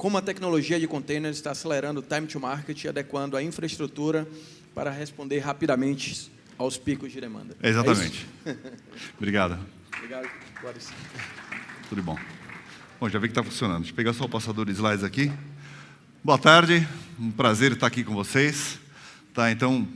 como a tecnologia de containers está acelerando o time to market e adequando a infraestrutura para responder rapidamente aos picos de demanda. Exatamente. Obrigado. Obrigado, Boris. Tudo bom. Bom, já vi que está funcionando. Deixa eu pegar só o passador de slides aqui. Boa tarde, um prazer estar aqui com vocês. Tá, então,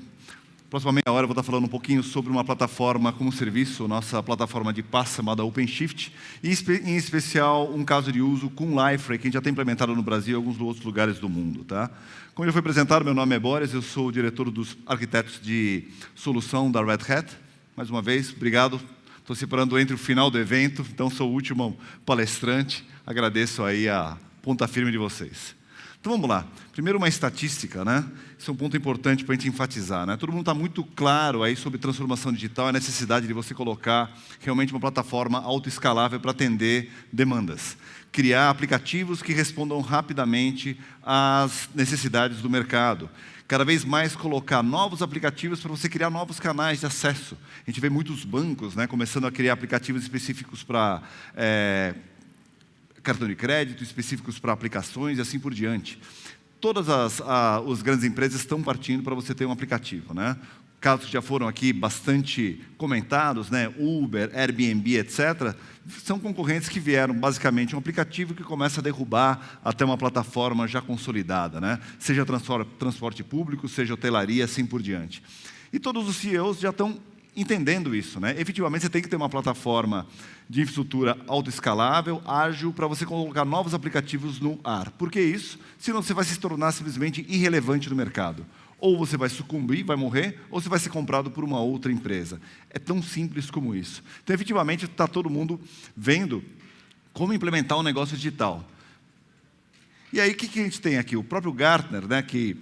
próxima meia hora eu vou estar falando um pouquinho sobre uma plataforma como serviço, nossa plataforma de PaaS chamada OpenShift, e em especial um caso de uso com Liferay, que a gente já tem implementado no Brasil e em alguns outros lugares do mundo. Tá? Como já foi apresentado, meu nome é Boris, eu sou o diretor dos arquitetos de solução da Red Hat. Mais uma vez, obrigado. Estou separando entre o final do evento, então sou o último palestrante. Agradeço aí a ponta firme de vocês. Então vamos lá. Primeiro uma estatística, né? Isso é um ponto importante para a gente enfatizar, né? Todo mundo está muito claro aí sobre transformação digital, a necessidade de você colocar realmente uma plataforma autoescalável para atender demandas. Criar aplicativos que respondam rapidamente às necessidades do mercado. Cada vez mais colocar novos aplicativos para você criar novos canais de acesso. A gente vê muitos bancos, né, começando a criar aplicativos específicos para cartão de crédito, específicos para aplicações e assim por diante. Todas as grandes empresas estão partindo para você ter um aplicativo, né? Casos que já foram aqui bastante comentados, né? Uber, Airbnb, etc., são concorrentes que vieram basicamente um aplicativo que começa a derrubar até uma plataforma já consolidada, né? Seja transporte público, seja hotelaria, assim por diante. E todos os CEOs já estão entendendo isso, né? Efetivamente, você tem que ter uma plataforma de infraestrutura autoescalável, ágil, para você colocar novos aplicativos no ar. Por que isso? Senão você vai se tornar simplesmente irrelevante no mercado. Ou você vai sucumbir, vai morrer, ou você vai ser comprado por uma outra empresa. É tão simples como isso. Então, efetivamente, está todo mundo vendo como implementar um negócio digital. E aí, o que a gente tem aqui? O próprio Gartner, né, que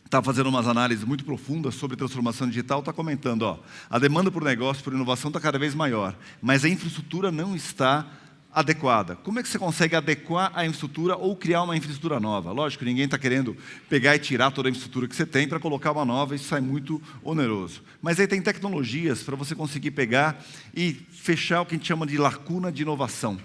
está fazendo umas análises muito profundas sobre transformação digital, está comentando, ó, a demanda por negócio, por inovação está cada vez maior, mas a infraestrutura não está adequada. Como é que você consegue adequar a infraestrutura ou criar uma infraestrutura nova? Lógico, ninguém está querendo pegar e tirar toda a infraestrutura que você tem para colocar uma nova, isso sai muito oneroso. Mas aí tem tecnologias para você conseguir pegar e fechar o que a gente chama de lacuna de inovação.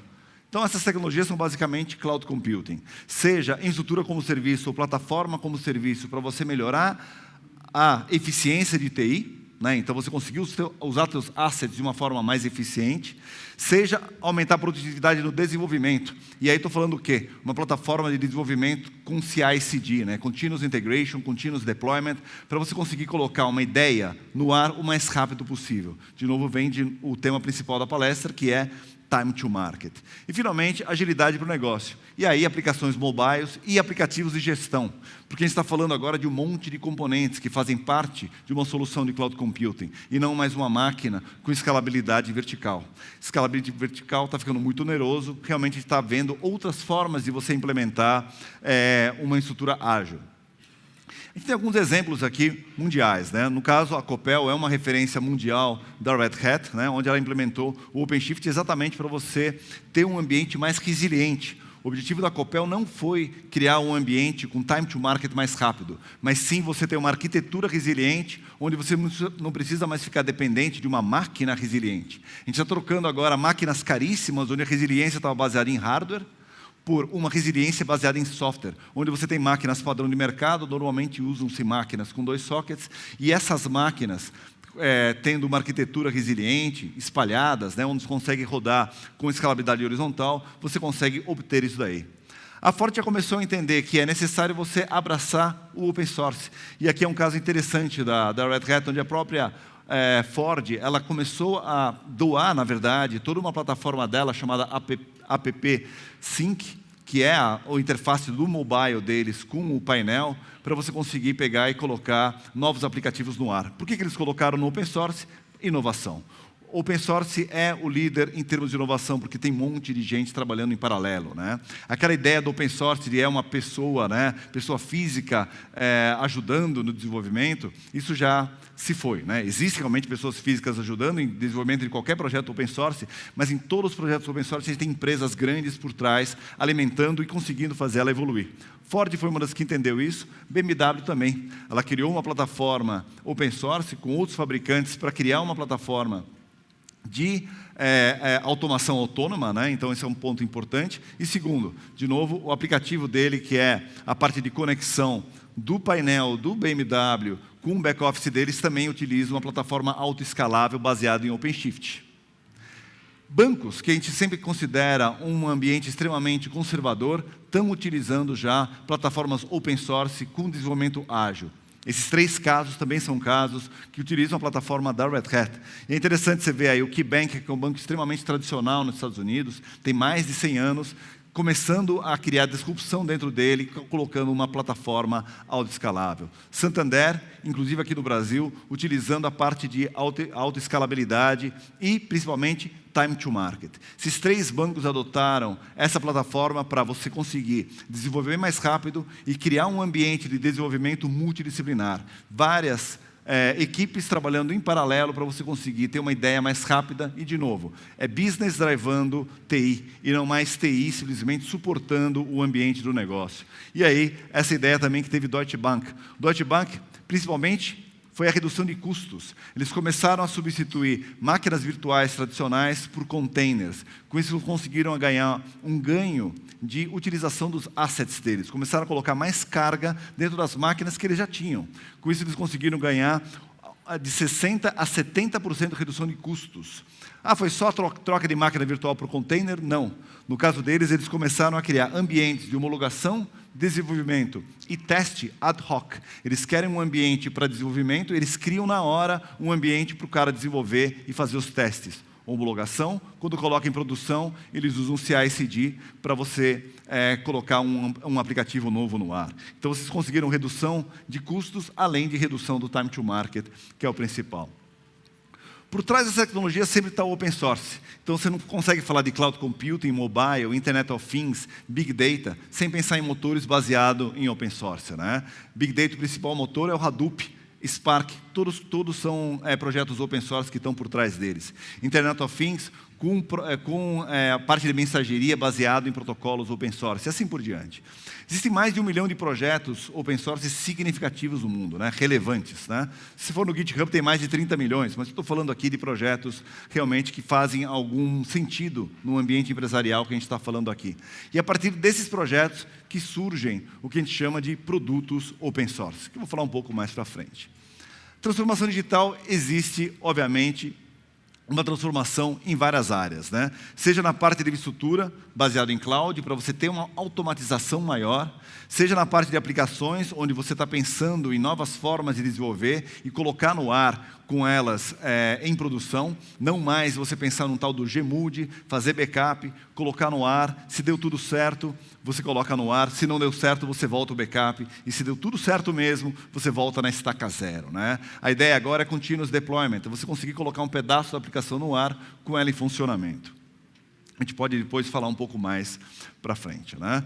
Então, essas tecnologias são basicamente cloud computing. Seja infraestrutura como serviço ou plataforma como serviço para você melhorar a eficiência de TI, né? Então, você conseguir usar seus assets de uma forma mais eficiente. Seja aumentar a produtividade no desenvolvimento. E aí estou falando o quê? Uma plataforma de desenvolvimento com CI/CD, né? Continuous Integration, Continuous Deployment, para você conseguir colocar uma ideia no ar o mais rápido possível. De novo, vem o tema principal da palestra, que é time to market. E, finalmente, agilidade para o negócio. E aí, aplicações mobiles e aplicativos de gestão. Porque a gente está falando agora de um monte de componentes que fazem parte de uma solução de cloud computing, e não mais uma máquina com escalabilidade vertical. Escalabilidade vertical está ficando muito oneroso, realmente a gente está vendo outras formas de você implementar uma estrutura ágil. A gente tem alguns exemplos aqui mundiais, né? No caso, a Copel é uma referência mundial da Red Hat, né? Onde ela implementou o OpenShift exatamente para você ter um ambiente mais resiliente. O objetivo da Copel não foi criar um ambiente com time to market mais rápido, mas sim você ter uma arquitetura resiliente, onde você não precisa mais ficar dependente de uma máquina resiliente. A gente está trocando agora máquinas caríssimas, onde a resiliência estava baseada em hardware, por uma resiliência baseada em software, onde você tem máquinas padrão de mercado, normalmente usam-se máquinas com 2 sockets, e essas máquinas, tendo uma arquitetura resiliente, espalhadas, né, onde você consegue rodar com escalabilidade horizontal, você consegue obter isso daí. A Ford já começou a entender que é necessário você abraçar o open source. E aqui é um caso interessante da Red Hat, onde a própria Ford, ela começou a doar, na verdade, toda uma plataforma dela chamada App Sync, que é a interface do mobile deles com o painel, para você conseguir pegar e colocar novos aplicativos no ar. Por que eles colocaram no open source? Inovação. Open source é o líder em termos de inovação, porque tem um monte de gente trabalhando em paralelo, né? Aquela ideia do open source de uma pessoa, né, pessoa física ajudando no desenvolvimento, isso já se foi, né? Existem realmente pessoas físicas ajudando em desenvolvimento de qualquer projeto open source, mas em todos os projetos open source a gente tem empresas grandes por trás, alimentando e conseguindo fazer ela evoluir. Ford foi uma das que entendeu isso, BMW também. Ela criou uma plataforma open source com outros fabricantes para criar uma plataforma de automação autônoma, né? Então esse é um ponto importante. E segundo, de novo, o aplicativo dele, que é a parte de conexão do painel do BMW com o back-office deles, também utiliza uma plataforma autoescalável baseada em OpenShift. Bancos, que a gente sempre considera um ambiente extremamente conservador, estão utilizando já plataformas open source com desenvolvimento ágil. Esses 3 casos também são casos que utilizam a plataforma da Red Hat. E é interessante você ver aí o KeyBank, que é um banco extremamente tradicional nos Estados Unidos, tem mais de 100 anos, começando a criar disrupção dentro dele, colocando uma plataforma autoescalável. Santander, inclusive aqui no Brasil, utilizando a parte de autoescalabilidade e, principalmente, time to market. Esses 3 bancos adotaram essa plataforma para você conseguir desenvolver mais rápido e criar um ambiente de desenvolvimento multidisciplinar. Várias equipes trabalhando em paralelo para você conseguir ter uma ideia mais rápida e, de novo, é business drivando TI e não mais TI simplesmente suportando o ambiente do negócio. E aí, essa ideia também que teve Deutsche Bank. Deutsche Bank, principalmente, foi a redução de custos. Eles começaram a substituir máquinas virtuais tradicionais por containers. Com isso, conseguiram ganhar um ganho de utilização dos assets deles. Começaram a colocar mais carga dentro das máquinas que eles já tinham. Com isso, eles conseguiram ganhar de 60% a 70% de redução de custos. Foi só troca de máquina virtual por container? Não. No caso deles, eles começaram a criar ambientes de homologação, desenvolvimento e teste ad hoc. Eles querem um ambiente para desenvolvimento, eles criam na hora um ambiente para o cara desenvolver e fazer os testes. Homologação, quando coloca em produção, eles usam CI/CD para você colocar um aplicativo novo no ar. Então, vocês conseguiram redução de custos, além de redução do time to market, que é o principal. Por trás dessa tecnologia sempre está o open source. Então, você não consegue falar de cloud computing, mobile, Internet of Things, Big Data, sem pensar em motores baseados em open source, né? Big Data, o principal motor é o Hadoop, Spark, todos são projetos open source que estão por trás deles. Internet of Things, com a parte de mensageria baseado em protocolos open source, e assim por diante. Existem mais de 1 milhão de projetos open source significativos no mundo, né? Relevantes, né? Se for no GitHub, tem mais de 30 milhões, mas estou falando aqui de projetos realmente que fazem algum sentido no ambiente empresarial que a gente está falando aqui. E a partir desses projetos que surgem o que a gente chama de produtos open source, que eu vou falar um pouco mais para frente. Transformação digital existe, obviamente, uma transformação em várias áreas, né? Seja na parte de infraestrutura, baseado em cloud, para você ter uma automatização maior, seja na parte de aplicações, onde você está pensando em novas formas de desenvolver e colocar no ar com elas em produção, não mais você pensar num tal do Gmood, fazer backup, colocar no ar, se deu tudo certo, você coloca no ar, se não deu certo, você volta o backup, e se deu tudo certo mesmo, você volta na estaca zero, né? A ideia agora é continuous deployment, você conseguir colocar um pedaço da aplicação no ar com ela em funcionamento. A gente pode depois falar um pouco mais para frente, né?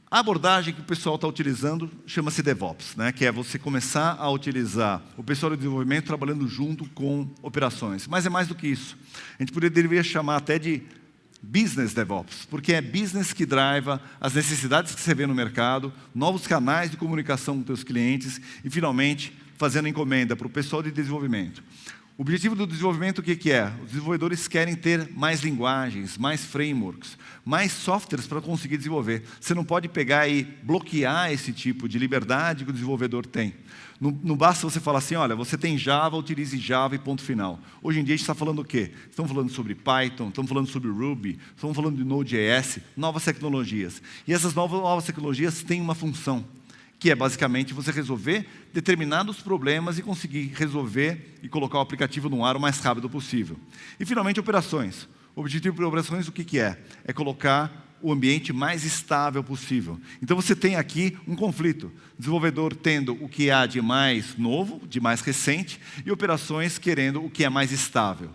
A abordagem que o pessoal está utilizando chama-se DevOps, né? Que é você começar a utilizar o pessoal de desenvolvimento trabalhando junto com operações. Mas é mais do que isso. A gente deveria chamar até de Business DevOps, porque é business que driva as necessidades que você vê no mercado, novos canais de comunicação com seus clientes e, finalmente, fazendo encomenda para o pessoal de desenvolvimento. O objetivo do desenvolvimento, o que é? Os desenvolvedores querem ter mais linguagens, mais frameworks, mais softwares para conseguir desenvolver. Você não pode pegar e bloquear esse tipo de liberdade que o desenvolvedor tem. Não basta você falar assim, olha, você tem Java, utilize Java e ponto final. Hoje em dia a gente está falando o quê? Estamos falando sobre Python, estamos falando sobre Ruby, estamos falando de Node.js, novas tecnologias. E essas novas tecnologias têm uma função, que é basicamente você resolver determinados problemas e conseguir resolver e colocar o aplicativo no ar o mais rápido possível. E, finalmente, operações. O objetivo de operações, o que é? É colocar o ambiente mais estável possível. Então, você tem aqui um conflito. Desenvolvedor tendo o que há de mais novo, de mais recente, e operações querendo o que é mais estável.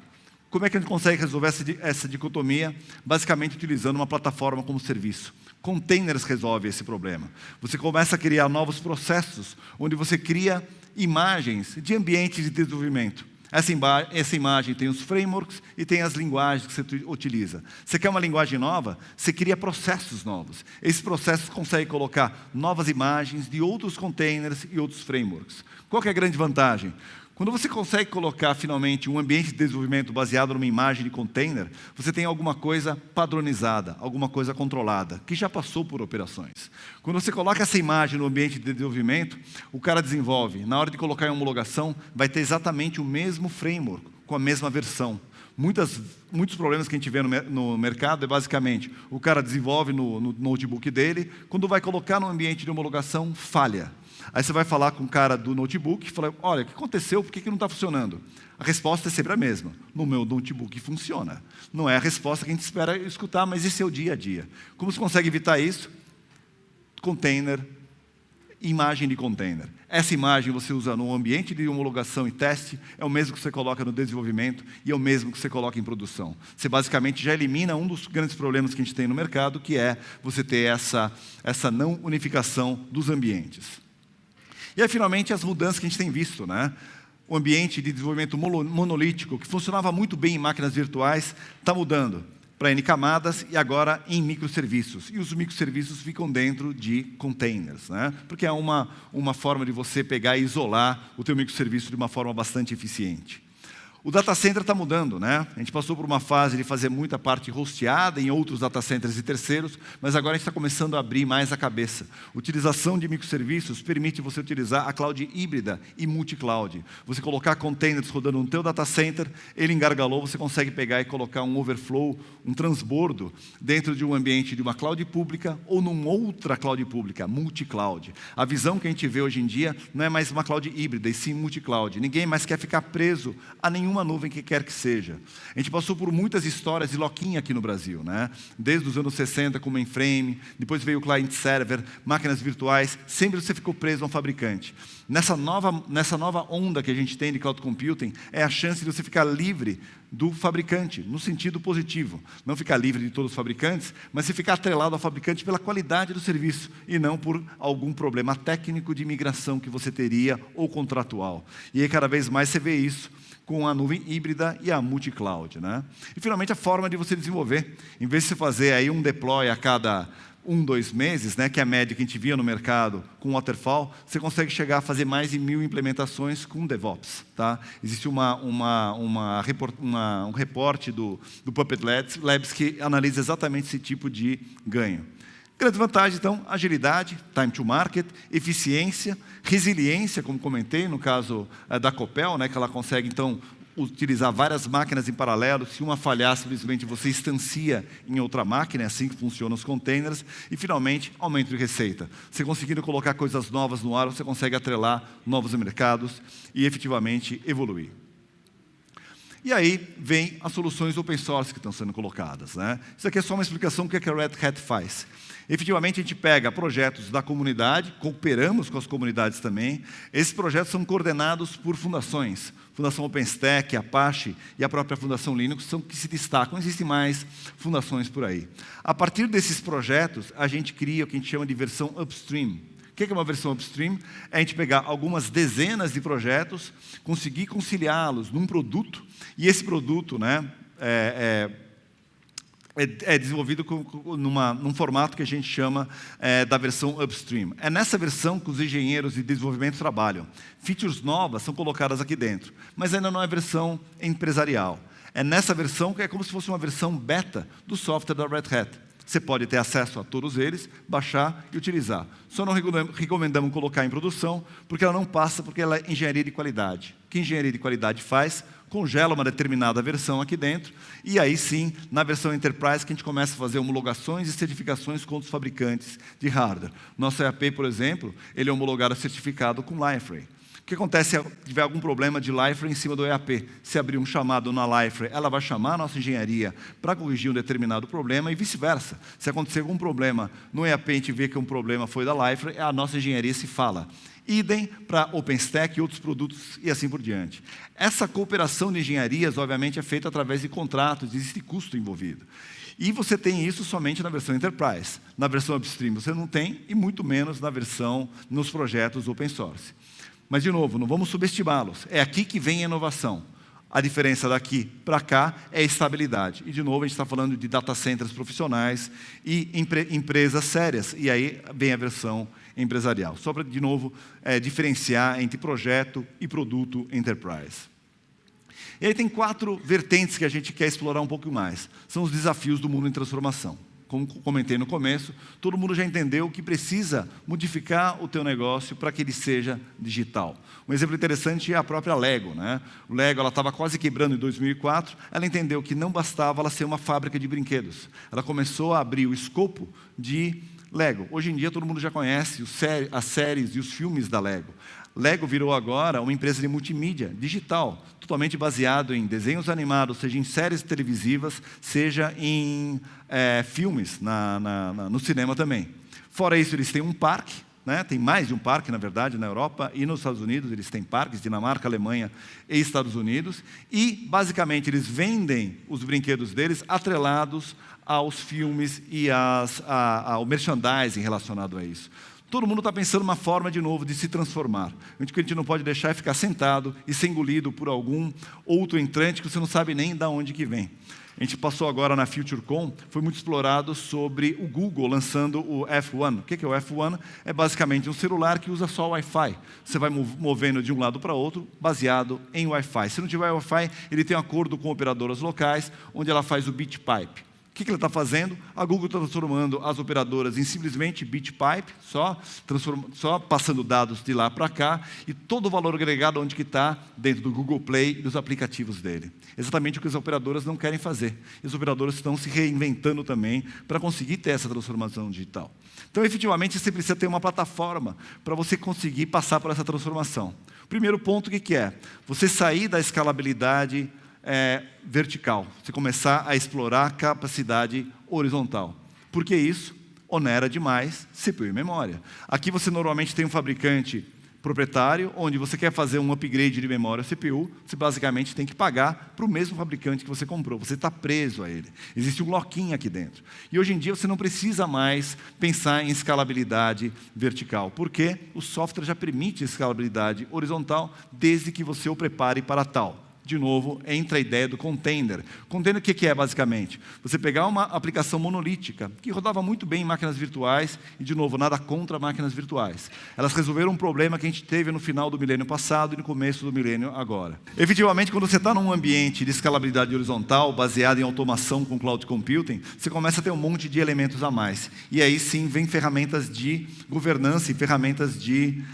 Como é que a gente consegue resolver essa dicotomia? Basicamente, utilizando uma plataforma como serviço. Containers resolve esse problema. Você começa a criar novos processos, onde você cria imagens de ambientes de desenvolvimento. Essa imagem tem os frameworks e tem as linguagens que você utiliza. Você quer uma linguagem nova? Você cria processos novos. Esses processos conseguem colocar novas imagens de outros containers e outros frameworks. Qual que é a grande vantagem? Quando você consegue colocar, finalmente, um ambiente de desenvolvimento baseado numa imagem de container, você tem alguma coisa padronizada, alguma coisa controlada, que já passou por operações. Quando você coloca essa imagem no ambiente de desenvolvimento, o cara desenvolve. Na hora de colocar em homologação, vai ter exatamente o mesmo framework, com a mesma versão. Muitos problemas que a gente vê no mercado é basicamente, o cara desenvolve no notebook dele, quando vai colocar no ambiente de homologação, falha. Aí você vai falar com o cara do notebook e fala, olha, o que aconteceu, por que não está funcionando? A resposta é sempre a mesma. No meu notebook funciona. Não é a resposta que a gente espera escutar, mas esse é o dia a dia. Como você consegue evitar isso? Container, imagem de container. Essa imagem você usa no ambiente de homologação e teste, é o mesmo que você coloca no desenvolvimento e é o mesmo que você coloca em produção. Você basicamente já elimina um dos grandes problemas que a gente tem no mercado, que é você ter essa não unificação dos ambientes. E aí, finalmente, as mudanças que a gente tem visto, né? O ambiente de desenvolvimento monolítico, que funcionava muito bem em máquinas virtuais, está mudando para N camadas e agora em microserviços. E os microserviços ficam dentro de containers, né? Porque é uma forma de você pegar e isolar o teu microserviço de uma forma bastante eficiente. O data center está mudando, né? A gente passou por uma fase de fazer muita parte hosteada em outros data centers e terceiros, mas agora a gente está começando a abrir mais a cabeça. Utilização de microserviços permite você utilizar a cloud híbrida e multi-cloud. Você colocar containers rodando no teu data center, ele engargalou, você consegue pegar e colocar um overflow, um transbordo, dentro de um ambiente de uma cloud pública ou numa outra cloud pública, multi-cloud. A visão que a gente vê hoje em dia não é mais uma cloud híbrida, e sim multi-cloud. Ninguém mais quer ficar preso a nenhuma nuvem que quer que seja. A gente passou por muitas histórias de loquinha aqui no Brasil, né? Desde os anos 60 com o mainframe, depois veio o client server, máquinas virtuais, sempre você ficou preso a um fabricante. Nessa nova onda que a gente tem de cloud computing, é a chance de você ficar livre do fabricante, no sentido positivo. Não ficar livre de todos os fabricantes, mas se ficar atrelado ao fabricante pela qualidade do serviço e não por algum problema técnico de migração que você teria ou contratual. E aí cada vez mais você vê isso com a nuvem híbrida e a multi-cloud, né? E finalmente a forma de você desenvolver. Em vez de você fazer aí um deploy a cada 2 meses, né, que é a média que a gente via no mercado com Waterfall, você consegue chegar a fazer mais de 1000 implementações com DevOps. Tá? Existe um reporte do Puppet Labs que analisa exatamente esse tipo de ganho. Grande vantagem, então, agilidade, time to market, eficiência, resiliência, como comentei, no caso da Copel, né, que ela consegue, então, utilizar várias máquinas em paralelo. Se uma falhar, simplesmente você instancia em outra máquina, é assim que funcionam os containers. E, finalmente, aumento de receita. Você conseguindo colocar coisas novas no ar, você consegue atrelar novos mercados e, efetivamente, evoluir. E aí vem as soluções open source que estão sendo colocadas, né? Isso aqui é só uma explicação do que a Red Hat faz. Efetivamente, a gente pega projetos da comunidade, cooperamos com as comunidades também. Esses projetos são coordenados por fundações. Fundação OpenStack, Apache e a própria Fundação Linux são que se destacam. Existem mais fundações por aí. A partir desses projetos, a gente cria o que a gente chama de versão upstream. O que é uma versão upstream? É a gente pegar algumas dezenas de projetos, conseguir conciliá-los num produto, e esse produto, né, é desenvolvido num formato que a gente chama da versão upstream. É nessa versão que os engenheiros de desenvolvimento trabalham. Features novas são colocadas aqui dentro, mas ainda não é versão empresarial. É nessa versão que é como se fosse uma versão beta do software da Red Hat. Você pode ter acesso a todos eles, baixar e utilizar. Só não recomendamos colocar em produção, porque ela não passa, porque ela é engenharia de qualidade. O que engenharia de qualidade faz? Congela uma determinada versão aqui dentro, e aí sim, na versão Enterprise, que a gente começa a fazer homologações e certificações com os fabricantes de hardware. Nosso EAP, por exemplo, ele é homologado certificado com Liferay. O que acontece se tiver algum problema de Liferay em cima do EAP? Se abrir um chamado na Liferay, ela vai chamar a nossa engenharia para corrigir um determinado problema e vice-versa. Se acontecer algum problema no EAP, a gente vê que um problema foi da Liferay, a nossa engenharia se fala. Idem para OpenStack e outros produtos e assim por diante. Essa cooperação de engenharias, obviamente, é feita através de contratos, existe custo envolvido. E você tem isso somente na versão Enterprise. Na versão Upstream você não tem, e muito menos nos projetos open source. Mas, de novo, não vamos subestimá-los. É aqui que vem a inovação. A diferença daqui para cá é estabilidade. E, de novo, a gente está falando de data centers profissionais e empresas sérias. E aí vem a versão empresarial. Só para, de novo, diferenciar entre projeto e produto enterprise. E aí tem 4 vertentes que a gente quer explorar um pouco mais. São os desafios do mundo em transformação. Como comentei no começo, todo mundo já entendeu que precisa modificar o teu negócio para que ele seja digital. Um exemplo interessante é a própria Lego, né? O Lego, ela estava quase quebrando em 2004, ela entendeu que não bastava ela ser uma fábrica de brinquedos. Ela começou a abrir o escopo de Lego. Hoje em dia todo mundo já conhece as séries e os filmes da Lego. Lego virou agora uma empresa de multimídia digital, totalmente baseado em desenhos animados, seja em séries televisivas, seja em filmes no cinema também. Fora isso, eles têm um parque, né? Tem mais de um parque, na verdade, na Europa e nos Estados Unidos. Eles têm parques, Dinamarca, Alemanha e Estados Unidos. E, basicamente, eles vendem os brinquedos deles atrelados aos filmes e ao merchandising relacionado a isso. Todo mundo está pensando uma forma, de novo, de se transformar. O que a gente não pode deixar é ficar sentado e ser engolido por algum outro entrante que você não sabe nem de onde que vem. A gente passou agora na FutureCon, foi muito explorado sobre o Google lançando o F1. O que é o F1? É basicamente um celular que usa só Wi-Fi. Você vai movendo de um lado para outro, baseado em Wi-Fi. Se não tiver Wi-Fi, ele tem um acordo com operadoras locais, onde ela faz o BitPipe. O que ela está fazendo? A Google está transformando as operadoras em simplesmente BitPipe, só passando dados de lá para cá, e todo o valor agregado onde que está, dentro do Google Play e dos aplicativos dele. Exatamente o que as operadoras não querem fazer. E as operadoras estão se reinventando também para conseguir ter essa transformação digital. Então, efetivamente, você precisa ter uma plataforma para você conseguir passar por essa transformação. O primeiro ponto, o que é? Você sair da escalabilidade vertical, você começar a explorar a capacidade horizontal. Por que isso? Onera demais CPU e memória. Aqui você normalmente tem um fabricante proprietário, onde você quer fazer um upgrade de memória CPU, você basicamente tem que pagar para o mesmo fabricante que você comprou. Você está preso a ele. Existe um lock-in aqui dentro. E hoje em dia você não precisa mais pensar em escalabilidade vertical, porque o software já permite escalabilidade horizontal, desde que você o prepare para tal. De novo, entra a ideia do container. Container, o que é basicamente? Você pegar uma aplicação monolítica, que rodava muito bem em máquinas virtuais, e de novo, nada contra máquinas virtuais. Elas resolveram um problema que a gente teve no final do milênio passado e no começo do milênio agora. Efetivamente, quando você está num ambiente de escalabilidade horizontal, baseado em automação com cloud computing, você começa a ter um monte de elementos a mais. E aí sim, vem ferramentas de governança e ferramentas de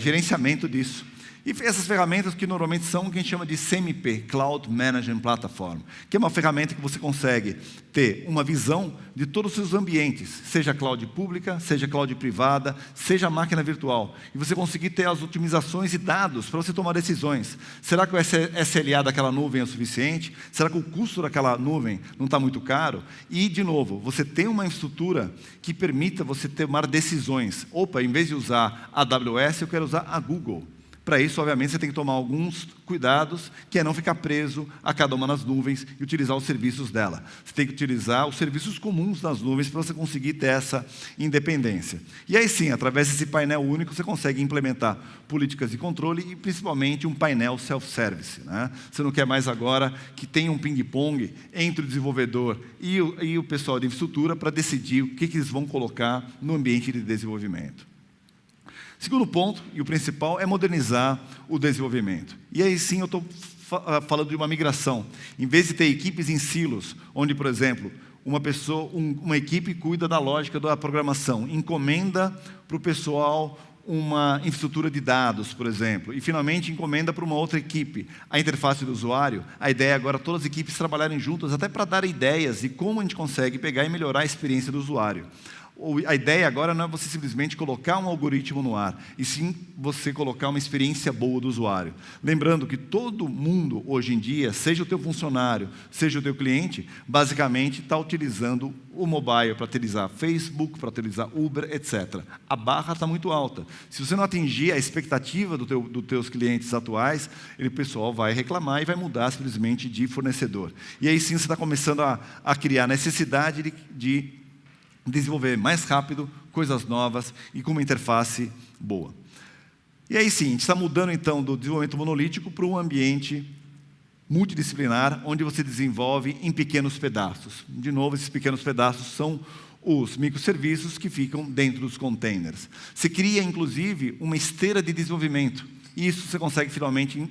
gerenciamento disso. E essas ferramentas que normalmente são o que a gente chama de CMP, Cloud Management Platform, que é uma ferramenta que você consegue ter uma visão de todos os seus ambientes, seja cloud pública, seja cloud privada, seja máquina virtual. E você conseguir ter as otimizações e dados para você tomar decisões. Será que o SLA daquela nuvem é o suficiente? Será que o custo daquela nuvem não está muito caro? E, de novo, você tem uma estrutura que permita você tomar decisões. Opa, em vez de usar a AWS, eu quero usar a Google. Para isso, obviamente, você tem que tomar alguns cuidados, que é não ficar preso a cada uma das nuvens e utilizar os serviços dela. Você tem que utilizar os serviços comuns das nuvens para você conseguir ter essa independência. E aí sim, através desse painel único, você consegue implementar políticas de controle e, principalmente, um painel self-service, né? Você não quer mais agora que tenha um ping-pong entre o desenvolvedor e o pessoal de infraestrutura para decidir o que eles vão colocar no ambiente de desenvolvimento. Segundo ponto, e o principal, é modernizar o desenvolvimento. E aí sim eu estou falando de uma migração. Em vez de ter equipes em silos, onde, por exemplo, uma equipe cuida da lógica da programação, encomenda para o pessoal uma infraestrutura de dados, por exemplo, e finalmente encomenda para uma outra equipe a interface do usuário. A ideia é agora todas as equipes trabalharem juntas, até para dar ideias de como a gente consegue pegar e melhorar a experiência do usuário. A ideia agora não é você simplesmente colocar um algoritmo no ar, e sim você colocar uma experiência boa do usuário. Lembrando que todo mundo, hoje em dia, seja o teu funcionário, seja o teu cliente, basicamente está utilizando o mobile para utilizar Facebook, para utilizar Uber, etc. A barra está muito alta. Se você não atingir a expectativa dos teus clientes atuais, o pessoal vai reclamar e vai mudar simplesmente de fornecedor. E aí sim você está começando a criar necessidade de desenvolver mais rápido, coisas novas e com uma interface boa. E aí sim, a gente está mudando então do desenvolvimento monolítico para um ambiente multidisciplinar, onde você desenvolve em pequenos pedaços. De novo, esses pequenos pedaços são os microserviços que ficam dentro dos containers. Você cria, inclusive, uma esteira de desenvolvimento. E isso você consegue, finalmente,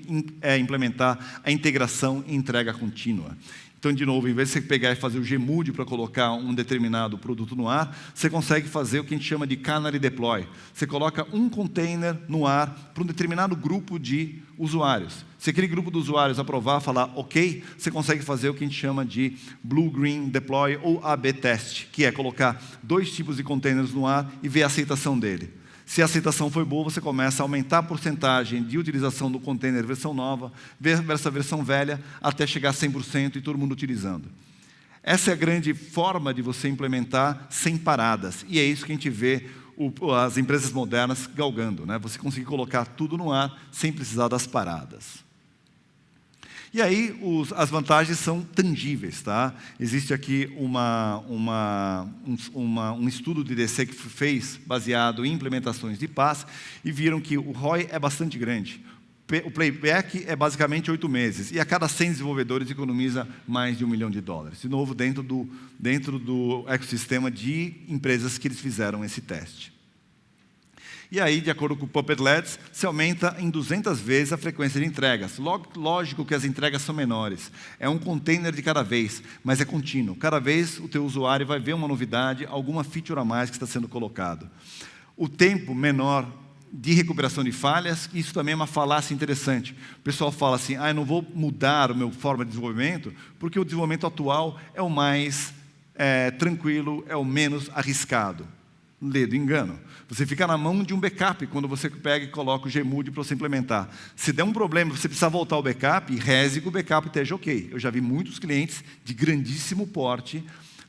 implementar a integração e entrega contínua. Então, de novo, em vez de você pegar e fazer o Gmood para colocar um determinado produto no ar, você consegue fazer o que a gente chama de Canary Deploy. Você coloca um container no ar para um determinado grupo de usuários. Se aquele grupo de usuários aprovar, falar OK, você consegue fazer o que a gente chama de Blue-Green Deploy ou AB Test, que é colocar 2 tipos de containers no ar e ver a aceitação dele. Se a aceitação foi boa, você começa a aumentar a porcentagem de utilização do container versão nova versus a versão velha, até chegar a 100% e todo mundo utilizando. Essa é a grande forma de você implementar sem paradas. E é isso que a gente vê as empresas modernas galgando, né? Você conseguir colocar tudo no ar sem precisar das paradas. E aí, as vantagens são tangíveis, tá? Existe aqui um estudo de DC que fez, baseado em implementações de PaaS, e viram que o ROI é bastante grande. O playback é basicamente 8 meses, e a cada 100 desenvolvedores economiza mais de $1 milhão. De novo, dentro do ecossistema de empresas que eles fizeram esse teste. E aí, de acordo com o Puppet Labs, se aumenta em 200 vezes a frequência de entregas. Lógico que as entregas são menores. É um container de cada vez, mas é contínuo. Cada vez o teu usuário vai ver uma novidade, alguma feature a mais que está sendo colocado. O tempo menor de recuperação de falhas, isso também é uma falácia interessante. O pessoal fala assim, eu não vou mudar a minha forma de desenvolvimento, porque o desenvolvimento atual é o mais tranquilo, é o menos arriscado. Ledo engano. Você fica na mão de um backup quando você pega e coloca o Gmood para você implementar. Se der um problema, você precisa voltar ao backup, reze que o backup esteja OK. Eu já vi muitos clientes de grandíssimo porte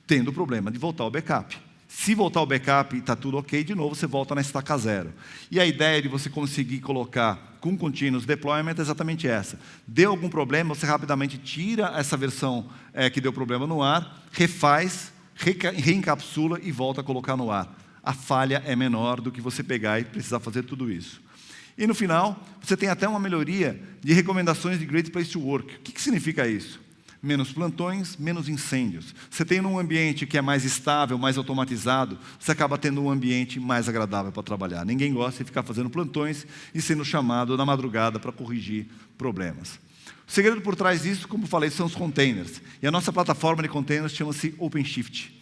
tendo problema de voltar ao backup. Se voltar ao backup e está tudo OK, de novo você volta na estaca zero. E a ideia de você conseguir colocar com continuous deployment é exatamente essa. Deu algum problema, você rapidamente tira essa versão que deu problema no ar, refaz, reencapsula e volta a colocar no ar. A falha é menor do que você pegar e precisar fazer tudo isso. E no final, você tem até uma melhoria de recomendações de Great Place to Work. O que significa isso? Menos plantões, menos incêndios. Você tem um ambiente que é mais estável, mais automatizado, você acaba tendo um ambiente mais agradável para trabalhar. Ninguém gosta de ficar fazendo plantões e sendo chamado na madrugada para corrigir problemas. O segredo por trás disso, como falei, são os containers. E a nossa plataforma de containers chama-se OpenShift.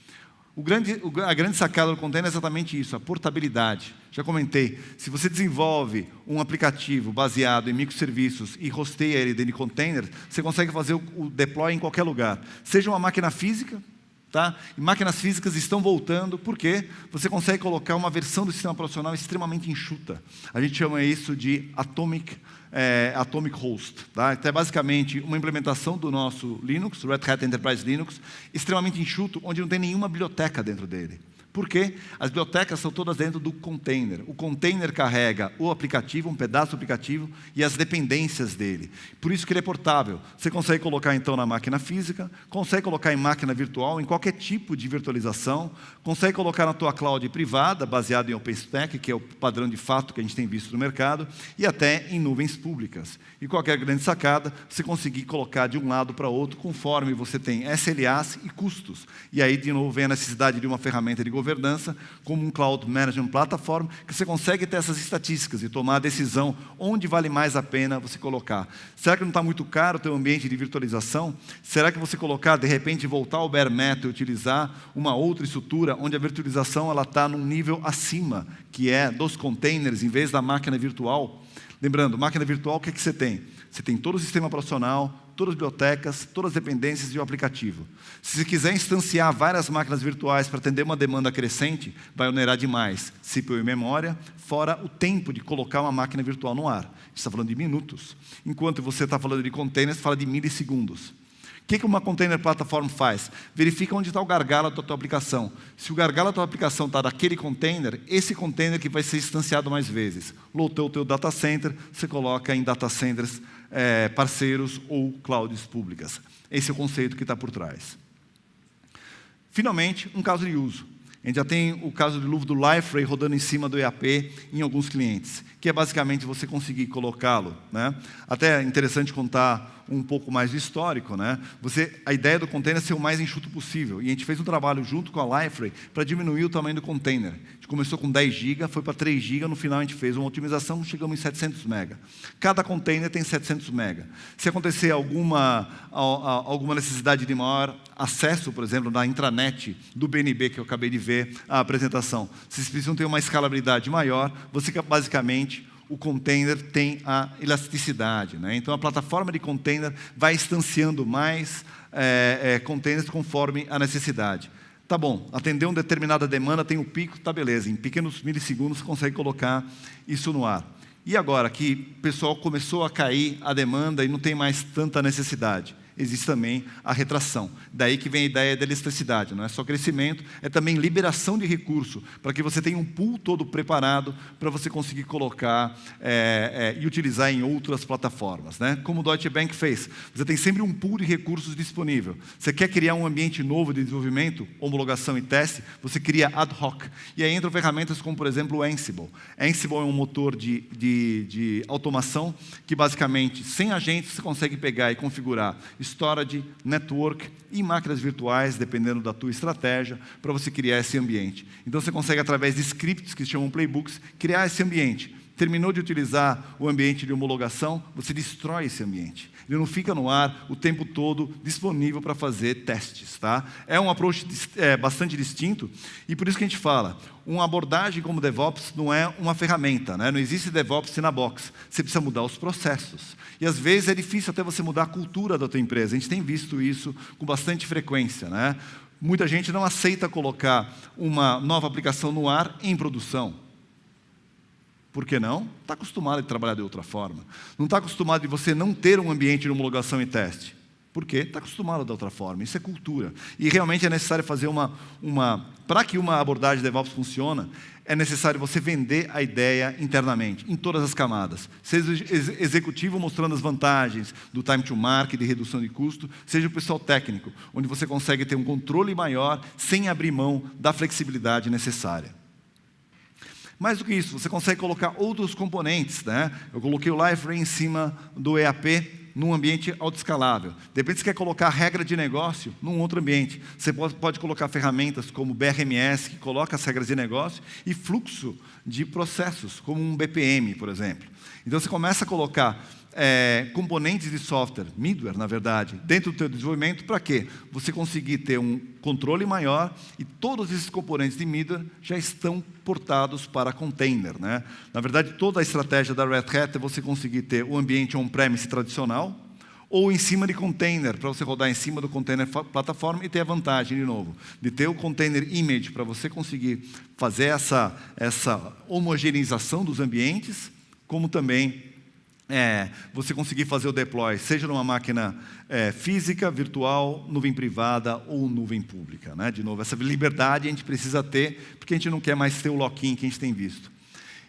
A grande sacada do container é exatamente isso, a portabilidade. Já comentei, se você desenvolve um aplicativo baseado em microserviços e hosteia ele dentro de container, você consegue fazer o deploy em qualquer lugar. Seja uma máquina física, tá? E máquinas físicas estão voltando, porque você consegue colocar uma versão do sistema operacional extremamente enxuta. A gente chama isso de Atomic Host. Tá? Então, é basicamente uma implementação do nosso Linux, Red Hat Enterprise Linux, extremamente enxuto, onde não tem nenhuma biblioteca dentro dele. Por quê? As bibliotecas são todas dentro do container. O container carrega o aplicativo, um pedaço do aplicativo, e as dependências dele. Por isso que ele é portável. Você consegue colocar, então, na máquina física, consegue colocar em máquina virtual, em qualquer tipo de virtualização, consegue colocar na tua cloud privada, baseado em OpenStack, que é o padrão de fato que a gente tem visto no mercado, e até em nuvens públicas. E qualquer grande sacada, você conseguir colocar de um lado para outro, conforme você tem SLAs e custos. E aí, de novo, vem a necessidade de uma ferramenta de governança, como um Cloud Management Platform, que você consegue ter essas estatísticas e tomar a decisão onde vale mais a pena você colocar. Será que não está muito caro o teu ambiente de virtualização? Será que você colocar, de repente, voltar ao bare metal e utilizar uma outra estrutura, onde a virtualização está num nível acima, que é dos containers, em vez da máquina virtual? Lembrando, máquina virtual, o que você tem? Você tem todo o sistema operacional, todas as bibliotecas, todas as dependências e o aplicativo. Se você quiser instanciar várias máquinas virtuais para atender uma demanda crescente, vai onerar demais CPU e memória, fora o tempo de colocar uma máquina virtual no ar. A gente está falando de minutos. Enquanto você está falando de containers, fala de milissegundos. O que uma Container Platform faz? Verifica onde está o gargalo da tua aplicação. Se o gargalo da tua aplicação está daquele container, esse container que vai ser instanciado mais vezes. Lotou o teu data center, você coloca em data centers parceiros ou clouds públicas. Esse é o conceito que está por trás. Finalmente, um caso de uso. A gente já tem o caso de do Liferay rodando em cima do EAP em alguns clientes, que é basicamente você conseguir colocá-lo, né? Até é interessante contar um pouco mais do histórico, né? A ideia do container é ser o mais enxuto possível. E a gente fez um trabalho junto com a Liferay para diminuir o tamanho do container. A gente começou com 10 GB, foi para 3 GB, no final a gente fez uma otimização, chegamos em 700 MB. Cada container tem 700 MB. Se acontecer alguma necessidade de maior acesso, por exemplo, na intranet do BNB, que eu acabei de ver a apresentação, se vocês precisam ter uma escalabilidade maior, basicamente, o container tem a elasticidade, né? Então, a plataforma de container vai instanciando mais containers conforme a necessidade. Tá bom, atender uma determinada demanda, tem o pico, tá beleza. Em pequenos milissegundos, você consegue colocar isso no ar. E agora que o pessoal começou a cair a demanda e não tem mais tanta necessidade, existe também a retração. Daí que vem a ideia da elasticidade. Não é só crescimento, é também liberação de recurso, para que você tenha um pool todo preparado para você conseguir colocar e utilizar em outras plataformas, né? Como o Deutsche Bank fez. Você tem sempre um pool de recursos disponível. Você quer criar um ambiente novo de desenvolvimento, homologação e teste, você cria ad hoc. E aí entram ferramentas como, por exemplo, o Ansible. Ansible é um motor de automação que, basicamente, sem agentes, você consegue pegar e configurar storage, network e máquinas virtuais, dependendo da tua estratégia, para você criar esse ambiente. Então, você consegue, através de scripts, que se chamam playbooks, criar esse ambiente. Terminou de utilizar o ambiente de homologação, você destrói esse ambiente. Ele não fica no ar o tempo todo disponível para fazer testes. Tá? É um approach bastante distinto, e por isso que a gente fala, uma abordagem como DevOps não é uma ferramenta, né? Não existe DevOps na box. Você precisa mudar os processos. E às vezes é difícil até você mudar a cultura da tua empresa. A gente tem visto isso com bastante frequência, né? Muita gente não aceita colocar uma nova aplicação no ar em produção. Por que não? Está acostumado a trabalhar de outra forma. Não está acostumado de você não ter um ambiente de homologação e teste. Por quê? Está acostumado de outra forma. Isso é cultura. E realmente é necessário fazer para que uma abordagem de DevOps funcione, é necessário você vender a ideia internamente, em todas as camadas. Seja o executivo mostrando as vantagens do time to market, de redução de custo, seja o pessoal técnico, onde você consegue ter um controle maior, sem abrir mão da flexibilidade necessária. Mais do que isso, você consegue colocar outros componentes, né? Eu coloquei o Liferay em cima do EAP num ambiente autoescalável. De repente, você quer colocar regra de negócio num outro ambiente. Você pode colocar ferramentas como BRMS, que coloca as regras de negócio, e fluxo de processos, como um BPM, por exemplo. Então, você começa a colocar componentes de software, middleware, na verdade, dentro do teu desenvolvimento, para quê? Você conseguir ter um controle maior e todos esses componentes de middleware já estão portados para container, né? Na verdade, toda a estratégia da Red Hat é você conseguir ter o ambiente on-premise tradicional ou em cima de container, para você rodar em cima do container plataforma e ter a vantagem, de novo, de ter o container image para você conseguir fazer essa homogeneização dos ambientes, como também você conseguir fazer o deploy, seja numa máquina física, virtual, nuvem privada ou nuvem pública, né? De novo, essa liberdade a gente precisa ter, porque a gente não quer mais ter o lock-in que a gente tem visto.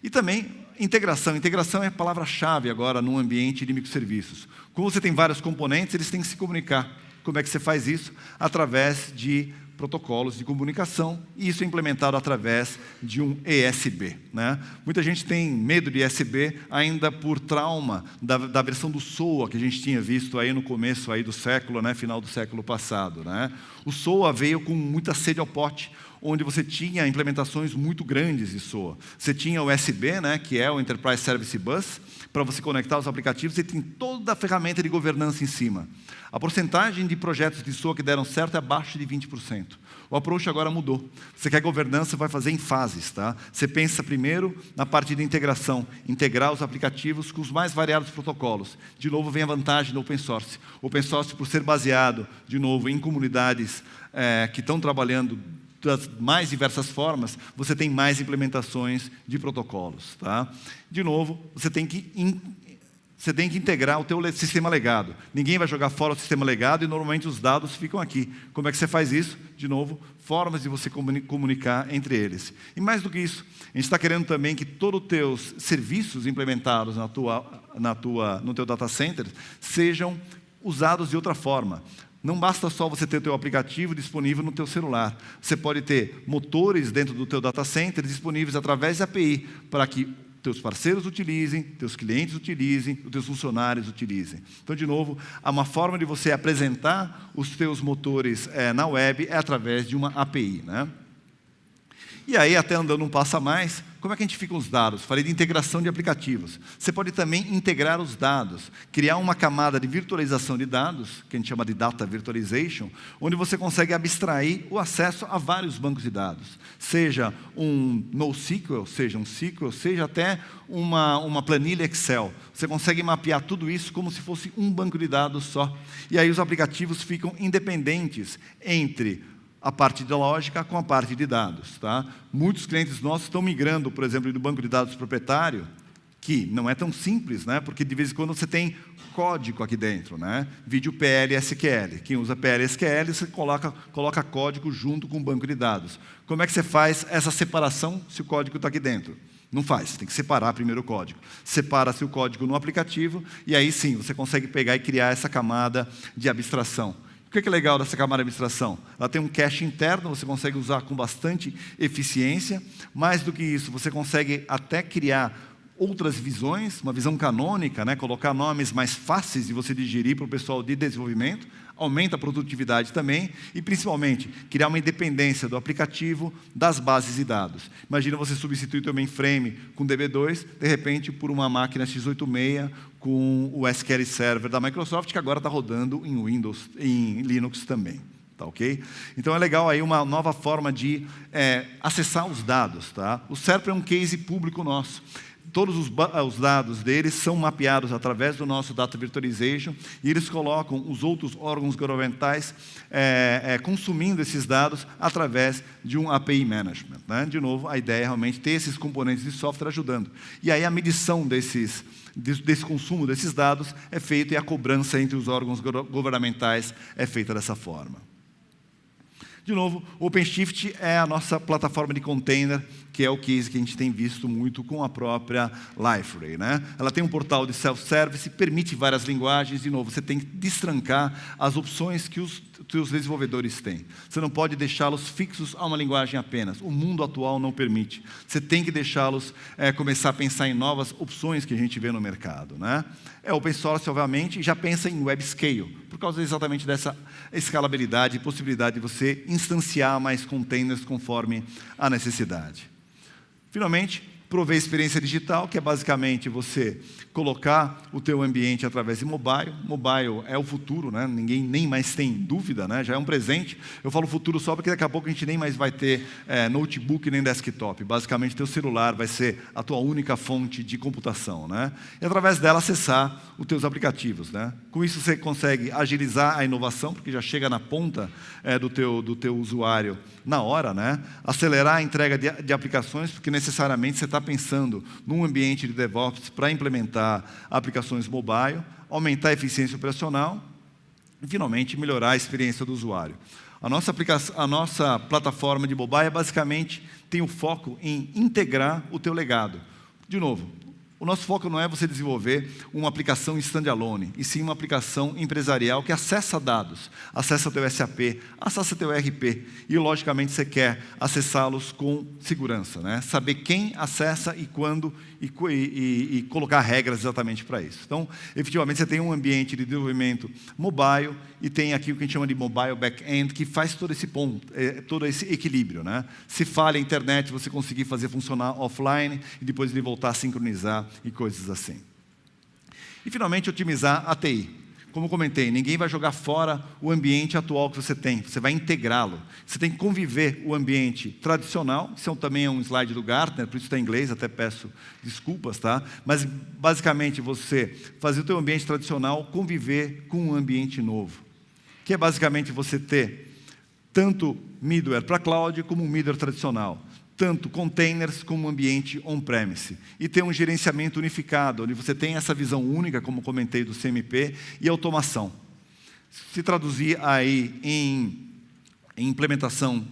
E também, integração. Integração é a palavra-chave agora num ambiente de microserviços. Como você tem vários componentes, eles têm que se comunicar. Como é que você faz isso? Através de protocolos de comunicação, e isso é implementado através de um ESB, né? Muita gente tem medo de ESB ainda por trauma da versão do SOA que a gente tinha visto aí no começo aí do século, né? Final do século passado, né? O SOA veio com muita sede ao pote, onde você tinha implementações muito grandes de SOA. Você tinha o USB, né? Que é o Enterprise Service Bus, para você conectar os aplicativos, e tem toda a ferramenta de governança em cima. A porcentagem de projetos de SOA que deram certo é abaixo de 20%. O approach agora mudou. Você quer governança, vai fazer em fases, tá? Você pensa primeiro na parte de integração, integrar os aplicativos com os mais variados protocolos. De novo, vem a vantagem do open source. O open source, por ser baseado, de novo, em comunidades que estão trabalhando das mais diversas formas, você tem mais implementações de protocolos, tá? De novo, você tem que integrar o teu sistema legado. Ninguém vai jogar fora o sistema legado e normalmente os dados ficam aqui. Como é que você faz isso? De novo, formas de você comunicar entre eles. E mais do que isso, a gente está querendo também que todos os teus serviços implementados no teu data center sejam usados de outra forma. Não basta só você ter o teu aplicativo disponível no teu celular. Você pode ter motores dentro do teu data center disponíveis através da API, para que teus parceiros utilizem, teus clientes utilizem, os teus funcionários utilizem. Então, de novo, uma forma de você apresentar os teus motores na web é através de uma API, né? E aí, até andando um passo a mais, como é que a gente fica os dados? Falei de integração de aplicativos. Você pode também integrar os dados, criar uma camada de virtualização de dados, que a gente chama de Data Virtualization, onde você consegue abstrair o acesso a vários bancos de dados. Seja um NoSQL, seja um SQL, seja até uma planilha Excel. Você consegue mapear tudo isso como se fosse um banco de dados só. E aí os aplicativos ficam independentes entre a parte de lógica com a parte de dados. Tá? Muitos clientes nossos estão migrando, por exemplo, do banco de dados proprietário, que não é tão simples, né? Porque de vez em quando você tem código aqui dentro, né? Vídeo PL e SQL. Quem usa PL e SQL, você coloca código junto com o banco de dados. Como é que você faz essa separação se o código está aqui dentro? Não faz, você tem que separar primeiro o código. Separa-se o código no aplicativo, e aí sim, você consegue pegar e criar essa camada de abstração. O que é legal dessa camada de abstração? Ela tem um cache interno, você consegue usar com bastante eficiência. Mais do que isso, você consegue até criar outras visões, uma visão canônica, né? Colocar nomes mais fáceis de você digerir para o pessoal de desenvolvimento, aumenta a produtividade também e, principalmente, criar uma independência do aplicativo das bases de dados. Imagina você substituir o mainframe com DB2, de repente, por uma máquina x86 com o SQL Server da Microsoft, que agora está rodando em Windows, em Linux também. Tá, okay? Então é legal aí uma nova forma de acessar os dados. Tá? O SERP é um case público nosso. Todos os dados deles são mapeados através do nosso Data Virtualization e eles colocam os outros órgãos governamentais consumindo esses dados através de um API Management. Né? De novo, a ideia é realmente ter esses componentes de software ajudando. E aí a medição desse consumo desses dados é feita e a cobrança entre os órgãos governamentais é feita dessa forma. De novo, o OpenShift é a nossa plataforma de container, que é o case que a gente tem visto muito com a própria Liferay, né? Ela tem um portal de self-service, permite várias linguagens. De novo, você tem que destrancar as opções que os teus desenvolvedores têm. Você não pode deixá-los fixos a uma linguagem apenas. O mundo atual não permite. Você tem que deixá-los começar a pensar em novas opções que a gente vê no mercado, né? Open source, obviamente, já pensa em web scale, por causa exatamente dessa escalabilidade e possibilidade de você instanciar mais containers conforme a necessidade. Finalmente, prover experiência digital, que é basicamente você colocar o teu ambiente através de mobile. Mobile é o futuro, né? Ninguém nem mais tem dúvida, né? Já é um presente. Eu falo futuro só porque daqui a pouco a gente nem mais vai ter notebook nem desktop. Basicamente, teu celular vai ser a tua única fonte de computação, né? E através dela acessar os teus aplicativos, né? Com isso você consegue agilizar a inovação, porque já chega na ponta do teu usuário na hora, né? Acelerar a entrega de aplicações, porque necessariamente você está pensando num ambiente de DevOps para implementar aplicações mobile, aumentar a eficiência operacional e, finalmente, melhorar a experiência do usuário. A nossa plataforma de mobile basicamente tem o foco em integrar o teu legado. De novo, o nosso foco não é você desenvolver uma aplicação standalone, e sim uma aplicação empresarial que acessa dados, acessa teu SAP, acessa teu ERP, e logicamente você quer acessá-los com segurança, né? Saber quem acessa e quando, e colocar regras exatamente para isso. Então, efetivamente, você tem um ambiente de desenvolvimento mobile e tem aqui o que a gente chama de mobile back-end, que faz todo esse ponto, todo esse equilíbrio, né? Se falha a internet, você conseguir fazer funcionar offline e depois ele voltar a sincronizar e coisas assim. E, finalmente, otimizar a TI. Como eu comentei, ninguém vai jogar fora o ambiente atual que você tem, você vai integrá-lo. Você tem que conviver o ambiente tradicional, isso também é um slide do Gartner, por isso está em inglês, até peço desculpas, tá? Mas, basicamente, você fazer o teu ambiente tradicional conviver com um ambiente novo, que é basicamente você ter tanto middleware para cloud como um middleware tradicional, tanto containers como um ambiente on-premise. E ter um gerenciamento unificado, onde você tem essa visão única, como comentei, do CMP, e automação. Se traduzir aí em implementação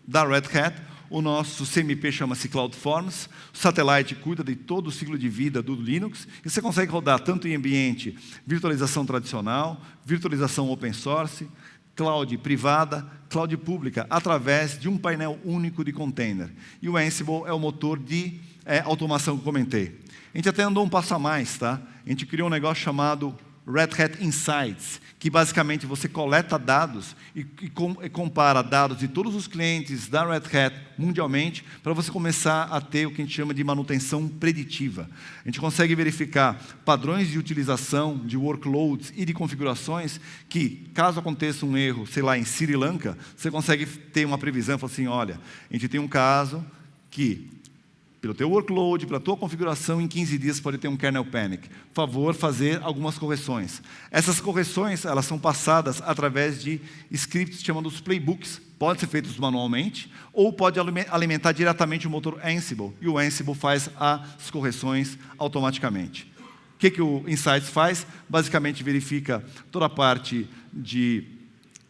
da Red Hat, o nosso CMP chama-se CloudForms, o Satellite cuida de todo o ciclo de vida do Linux, e você consegue rodar tanto em ambiente virtualização tradicional, virtualização open source, cloud privada, cloud pública, através de um painel único de container. E o Ansible é o motor de é a automação que eu comentei. A gente até andou um passo a mais, tá? A gente criou um negócio chamado Red Hat Insights, que basicamente você coleta dados e compara dados de todos os clientes da Red Hat mundialmente para você começar a ter o que a gente chama de manutenção preditiva. A gente consegue verificar padrões de utilização, de workloads e de configurações que, caso aconteça um erro, sei lá, em Sri Lanka, você consegue ter uma previsão, falar assim, olha, a gente tem um caso que pelo teu workload, pela tua configuração, em 15 dias pode ter um kernel panic. Por favor, fazer algumas correções. Essas correções, elas são passadas através de scripts chamados playbooks. Podem ser feitos manualmente, ou pode alimentar diretamente o motor Ansible, e o Ansible faz as correções automaticamente. O que o Insights faz? Basicamente verifica toda a parte de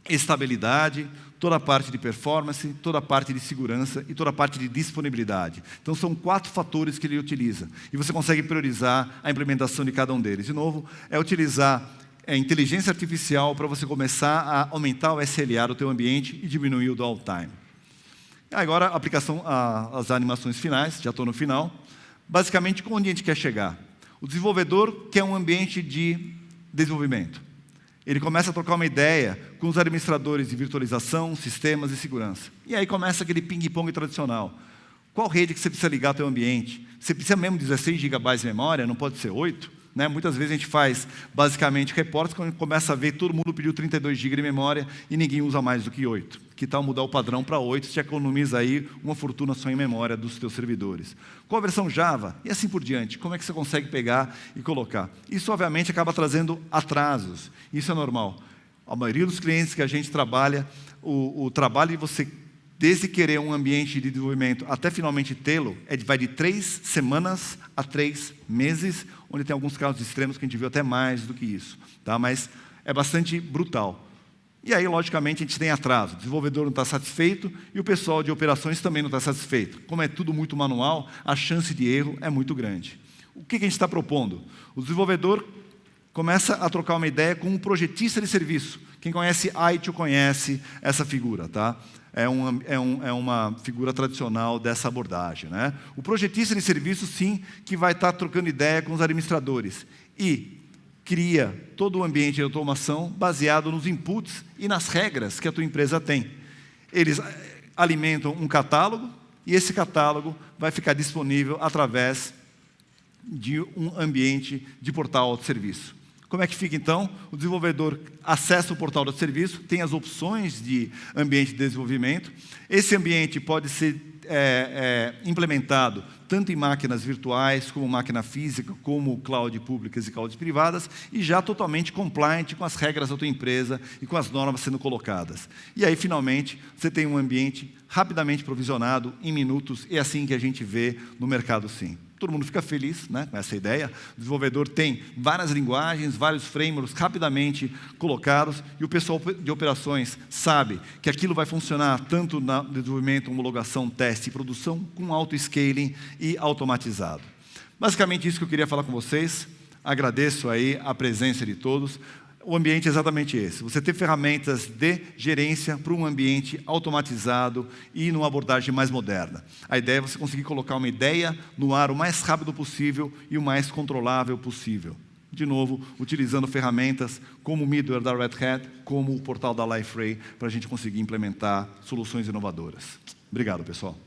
estabilidade, toda a parte de performance, toda a parte de segurança e toda a parte de disponibilidade. Então, são 4 fatores que ele utiliza. E você consegue priorizar a implementação de cada um deles. De novo, é utilizar inteligência artificial para você começar a aumentar o SLA do teu ambiente e diminuir o downtime. Agora, a aplicação, as animações finais, já estou no final. Basicamente, onde a gente quer chegar? O desenvolvedor quer um ambiente de desenvolvimento. Ele começa a trocar uma ideia com os administradores de virtualização, sistemas e segurança. E aí começa aquele ping-pong tradicional. Qual rede que você precisa ligar ao teu ambiente? Você precisa mesmo de 16 GB de memória, não pode ser 8? Né? Muitas vezes a gente faz, basicamente, reportes quando a gente começa a ver todo mundo pediu 32 GB de memória e ninguém usa mais do que 8. Que tal mudar o padrão para 8? Você economiza aí uma fortuna só em memória dos teus servidores. Qual a versão Java? E assim por diante. Como é que você consegue pegar e colocar? Isso, obviamente, acaba trazendo atrasos. Isso é normal. A maioria dos clientes que a gente trabalha, o trabalho de você, desde querer um ambiente de desenvolvimento até finalmente tê-lo, vai de 3 semanas a 3 meses, onde tem alguns casos extremos que a gente viu até mais do que isso. Tá? Mas é bastante brutal. E aí, logicamente, a gente tem atraso. O desenvolvedor não está satisfeito e o pessoal de operações também não está satisfeito. Como é tudo muito manual, a chance de erro é muito grande. O que a gente está propondo? O desenvolvedor começa a trocar uma ideia com um projetista de serviço. Quem conhece ITIL conhece essa figura, tá? É uma figura tradicional dessa abordagem, né? O projetista de serviço, sim, que vai estar trocando ideia com os administradores e cria todo o ambiente de automação baseado nos inputs e nas regras que a tua empresa tem. Eles alimentam um catálogo e esse catálogo vai ficar disponível através de um ambiente de portal de serviço. Como é que fica, então? O desenvolvedor acessa o portal do serviço, tem as opções de ambiente de desenvolvimento. Esse ambiente pode ser implementado tanto em máquinas virtuais, como máquina física, como cloud públicas e clouds privadas, e já totalmente compliant com as regras da tua empresa e com as normas sendo colocadas. E aí, finalmente, você tem um ambiente rapidamente provisionado, em minutos, e é assim que a gente vê no mercado, sim. Todo mundo fica feliz, né, com essa ideia. O desenvolvedor tem várias linguagens, vários frameworks rapidamente colocados, e o pessoal de operações sabe que aquilo vai funcionar tanto no desenvolvimento, homologação, teste e produção, com auto-scaling e automatizado. Basicamente isso que eu queria falar com vocês. Agradeço aí a presença de todos. O ambiente é exatamente esse. Você ter ferramentas de gerência para um ambiente automatizado e numa abordagem mais moderna. A ideia é você conseguir colocar uma ideia no ar o mais rápido possível e o mais controlável possível. De novo, utilizando ferramentas como o middleware da Red Hat, como o portal da Liferay, para a gente conseguir implementar soluções inovadoras. Obrigado, pessoal.